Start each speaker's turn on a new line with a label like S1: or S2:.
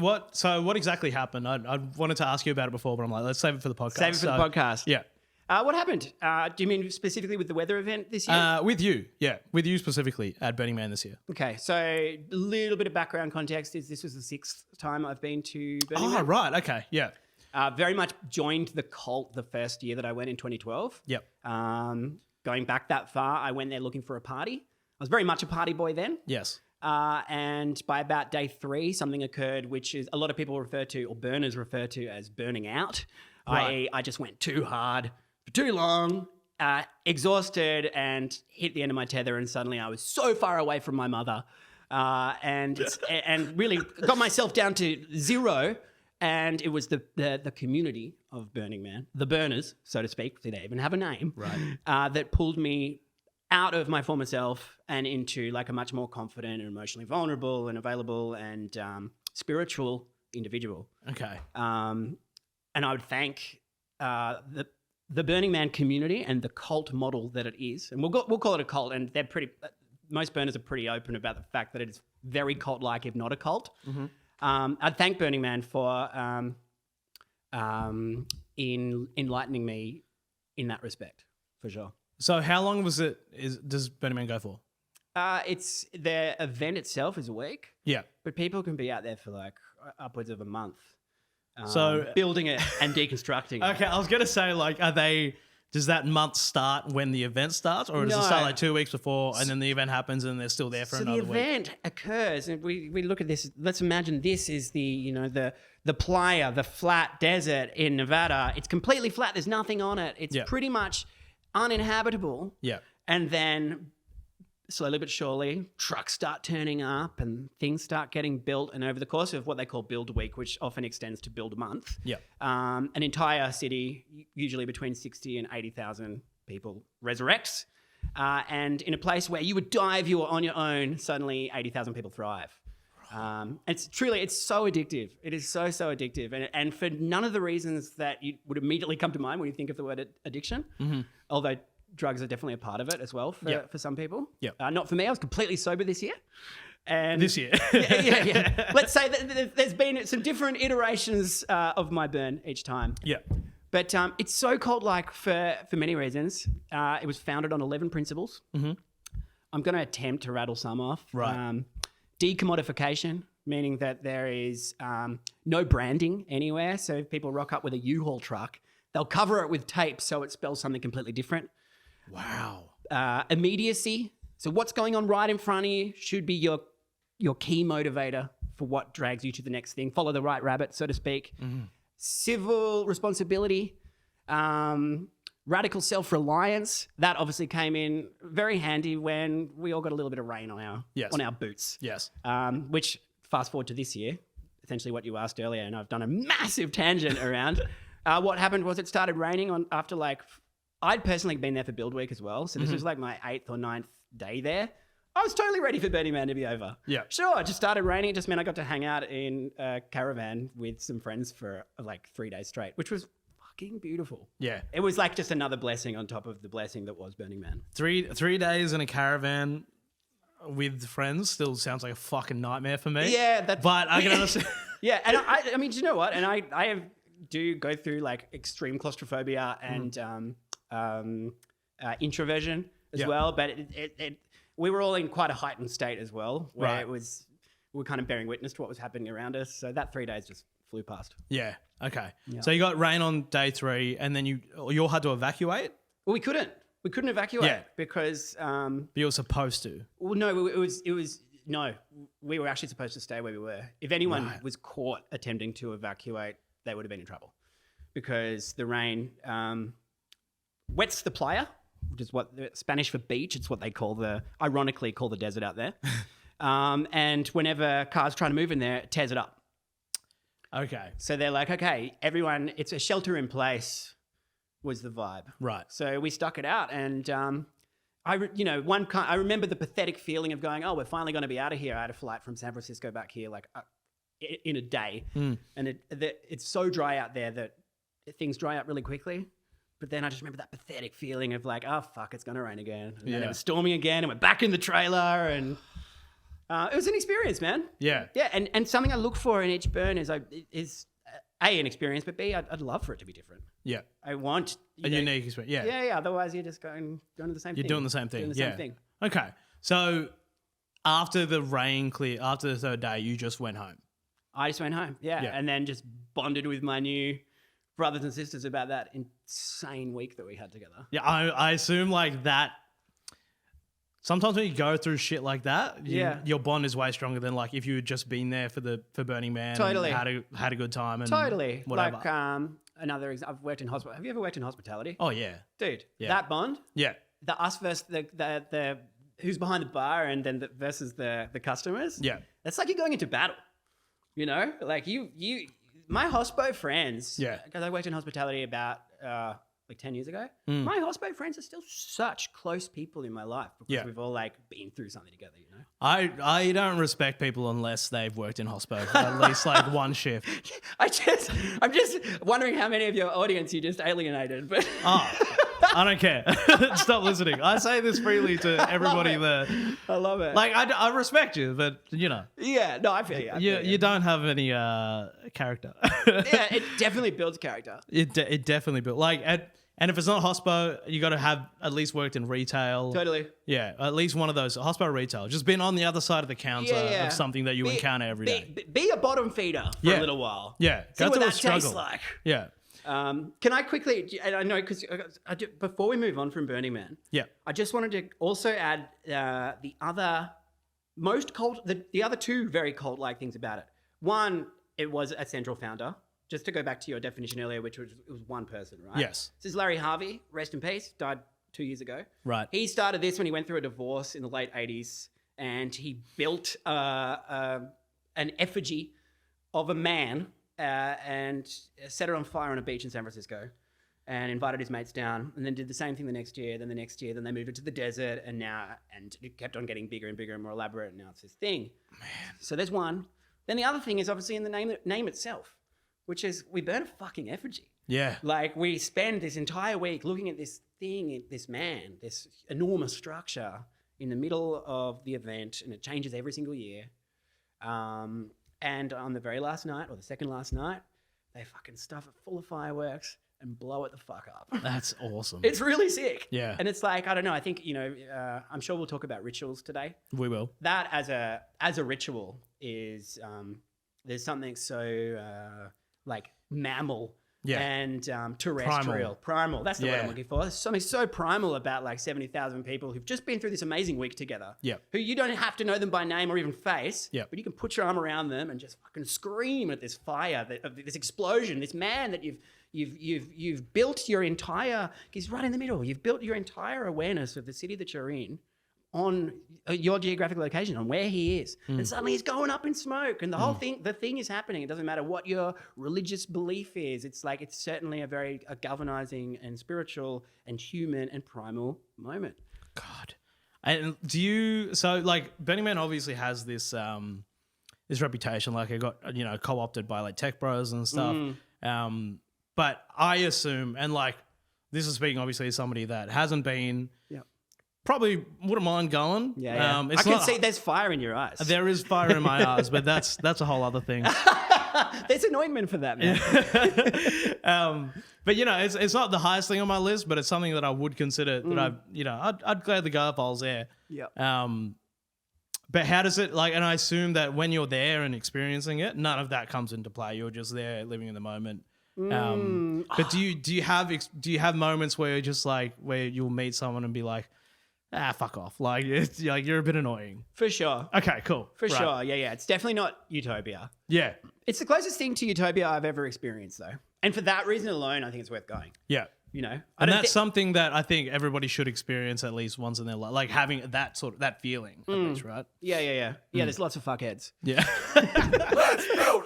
S1: what exactly happened? I wanted to ask you about it before, but I'm like, let's save it for the podcast.
S2: Save it for the podcast.
S1: Yeah.
S2: What happened? Do you mean specifically with the weather event this year?
S1: With you, yeah. With you specifically at Burning Man this year.
S2: Okay, so a little bit of background context is this was the 6th time I've been to Burning Man.
S1: Oh, right. Okay, yeah.
S2: Very much joined the cult the first year that I went in 2012.
S1: Yep.
S2: Going back that far, I went there looking for a party. I was very much a party boy then.
S1: Yes.
S2: And by about day 3, something occurred, which is a lot of people refer to, or burners refer to as burning out.
S1: Right.
S2: I just went too hard for too long, exhausted, and hit the end of my tether. And suddenly I was so far away from my mother, and really got myself down to 0. And it was the community of Burning Man, the burners, so to speak, they even have a name,
S1: right?
S2: That pulled me out of my former self and into like a much more confident and emotionally vulnerable and available and spiritual individual.
S1: Okay.
S2: And I would thank the Burning Man community and the cult model that it is. And we'll call it a cult, and they're most burners are pretty open about the fact that it is very cult-like, if not a cult. Mm-hmm. I'd thank Burning Man for in enlightening me in that respect, for sure.
S1: So how long does Burning Man go for?
S2: It's the event itself is a week.
S1: Yeah.
S2: But people can be out there for like upwards of a month.
S1: So
S2: building it and deconstructing it.
S1: Okay, I was gonna say, like, does that month start when the event starts, or does it start like 2 weeks before and then the event happens and they're still there for another week?
S2: So the event occurs, and we look at this. Let's imagine this is the playa, the flat desert in Nevada. It's completely flat. There's nothing on it. It's pretty much uninhabitable.
S1: Yeah.
S2: And then slowly but surely, trucks start turning up and things start getting built. And over the course of what they call Build Week, which often extends to Build a Month, an entire city, usually between 60 and 80,000 people, resurrects. And in a place where you would die if you were on your own, suddenly 80,000 people thrive. It's so addictive. It is so addictive. And for none of the reasons that you would immediately come to mind when you think of the word addiction, although drugs are definitely a part of it as well for some people. Not for me. I was completely sober this year. And
S1: this year.
S2: yeah. Let's say that there's been some different iterations of my burn each time.
S1: Yeah.
S2: But it's so cult-like for many reasons. It was founded on 11 principles. Mm-hmm. I'm going to attempt to rattle some off.
S1: Right.
S2: Decommodification, meaning that there is no branding anywhere. So if people rock up with a U-Haul truck, they'll cover it with tape so it spells something completely different.
S1: Wow.
S2: Immediacy. So what's going on right in front of you should be your key motivator for what drags you to the next thing. Follow the right rabbit, so to speak. Mm-hmm. Civil responsibility. Radical self-reliance. That obviously came in very handy when we all got a little bit of rain on our boots. Yes. Which, fast forward to this year, essentially what you asked earlier, and I've done a massive tangent around. What happened was it started raining after I'd personally been there for Build Week as well. So this was like my 8th or 9th day there. I was totally ready for Burning Man to be over. Yeah. Sure, it just started raining. It just meant I got to hang out in a caravan with some friends for like 3 days straight, which was fucking beautiful. Yeah. It was like just another blessing on top of the blessing that was Burning Man.
S1: 3 days in a caravan with friends still sounds like a fucking nightmare for me.
S2: Yeah.
S1: But I can understand.
S2: Yeah. And I mean, do you know what? And I do go through like extreme claustrophobia and introversion as well. But we were all in quite a heightened state as well, where we were kind of bearing witness to what was happening around us. So that 3 days just flew past.
S1: Yeah. Okay. Yeah. So you got rain on day 3 and then you all had to evacuate?
S2: Well, we couldn't evacuate because...
S1: but you were supposed to?
S2: Well, no, no, we were actually supposed to stay where we were. If anyone was caught attempting to evacuate, they would have been in trouble because the rain wets the playa, which is what Spanish for beach. It's what they ironically call the desert out there. And whenever cars try to move in there, it tears it up.
S1: Okay.
S2: So they're like, okay, everyone, it's a shelter in place was the vibe. Right. So we stuck it out. And I remember the pathetic feeling of going, oh, we're finally going to be out of here. I had a flight from San Francisco back here in a day. Mm. And it's so dry out there that things dry up really quickly. But then I just remember that pathetic feeling of like, oh, fuck, it's going to rain again. And then it was storming again and we're back in the trailer and It was an experience, man.
S1: Yeah.
S2: Yeah, and something I look for in each burn is A, an experience, but B, I'd love for it to be different.
S1: Yeah.
S2: I want
S1: a unique experience. Yeah.
S2: Yeah. Otherwise, you're just going to the same thing.
S1: You're doing the same thing.
S2: Doing the same thing.
S1: Okay. So after the rain cleared, after the third day, you just went home.
S2: I just went home. Yeah. And then just bonded with my new brothers and sisters about that insane week that we had together.
S1: Yeah. I assume like that. Sometimes when you go through shit like that, your bond is way stronger than like if you had just been there for Burning Man.
S2: Totally.
S1: And had a good time. And
S2: totally.
S1: Whatever.
S2: Like I've worked in hospital. Have you ever worked in hospitality?
S1: Oh yeah.
S2: Dude,
S1: Yeah.
S2: that bond.
S1: Yeah.
S2: The us versus the who's behind the bar and then versus the customers.
S1: Yeah.
S2: That's like you're going into battle. You know, like my hospo friends.
S1: Yeah.
S2: Because I worked in hospitality about like 10 years ago. My hospo friends are still such close people in my life because we've all like been through something together, you know?
S1: I don't respect people unless they've worked in hospital for at least like one shift.
S2: I'm just wondering how many of your audience you just alienated, but
S1: I don't care. Stop listening. I say this freely to everybody there.
S2: I love it.
S1: Like I respect you, but you know.
S2: Yeah, no, I feel you.
S1: You don't have any character.
S2: Yeah, it definitely builds character.
S1: It definitely builds and if it's not hospo, you got to have at least worked in retail.
S2: Totally.
S1: Yeah, at least one of those hospo retail. Just been on the other side of the counter of something that you encounter every day.
S2: Be a bottom feeder for a little while.
S1: Yeah,
S2: see
S1: go
S2: what
S1: through
S2: that
S1: a struggle.
S2: tastes like.
S1: Yeah.
S2: Can I quickly? And I know because before we move on from Burning Man, I just wanted to also add the other most cult, the other two very cult-like things about it. One, it was a central founder. Just to go back to your definition earlier, which was it was one person, right?
S1: Yes.
S2: This is Larry Harvey, rest in peace, died 2 years ago.
S1: Right.
S2: He started this when he went through a divorce in the late 80s, and he built an effigy of a man and set it on fire on a beach in San Francisco and invited his mates down, and then did the same thing the next year, then they moved it to the desert, and it kept on getting bigger and bigger and more elaborate, and now it's this thing. Man. So there's one. Then the other thing is obviously in the name itself, which is we burn a fucking effigy. Yeah. Like we spend this entire week looking at this thing, this man, this enormous structure in the middle of the event, and it changes every single year. And on the very last night or the second last night, they fucking stuff it full of fireworks and blow it the fuck up.
S1: That's awesome.
S2: It's really sick.
S1: Yeah.
S2: And it's like, I don't know, I think, I'm sure we'll talk about rituals today.
S1: We will.
S2: That as a ritual is, there's something so like mammal and terrestrial. Primal. That's the word I'm looking for. There's something so primal about like 70,000 people who've just been through this amazing week together. Yeah. Who you don't have to know them by name or even face. Yeah. But you can put your arm around them and just fucking scream at this fire, this explosion, this man that you've built your entire. He's right in the middle. You've built your entire awareness of the city that you're in on your geographic location, on where he is. And suddenly he's going up in smoke and the thing is happening. It doesn't matter what your religious belief is. It's like, it's certainly a galvanizing and spiritual and human and primal moment.
S1: God. And so like Burning Man obviously has this reputation, like it got, co-opted by like tech bros and stuff. But I assume, and like, this is speaking obviously as somebody that hasn't been, probably wouldn't mind going.
S2: Yeah. I can see there's fire in your eyes.
S1: There is fire in my eyes, but that's a whole other thing.
S2: There's an ointment for that, man.
S1: But it's not the highest thing on my list, but it's something that I would consider that I'd gladly go if I was there. Yeah. But how does it like? And I assume that when you're there and experiencing it, none of that comes into play. You're just there, living in the moment. But do you have moments where you're just like where you'll meet someone and be like, fuck off. Like, you're a bit annoying.
S2: For sure.
S1: Okay, cool.
S2: For sure. Yeah. It's definitely not utopia.
S1: Yeah.
S2: It's the closest thing to utopia I've ever experienced, though. And for that reason alone, I think it's worth going.
S1: Yeah. And that's something that I think everybody should experience at least once in their life, like having that feeling, at least, right?
S2: Yeah. Yeah, there's lots of fuckheads.
S1: Yeah.
S3: Let's build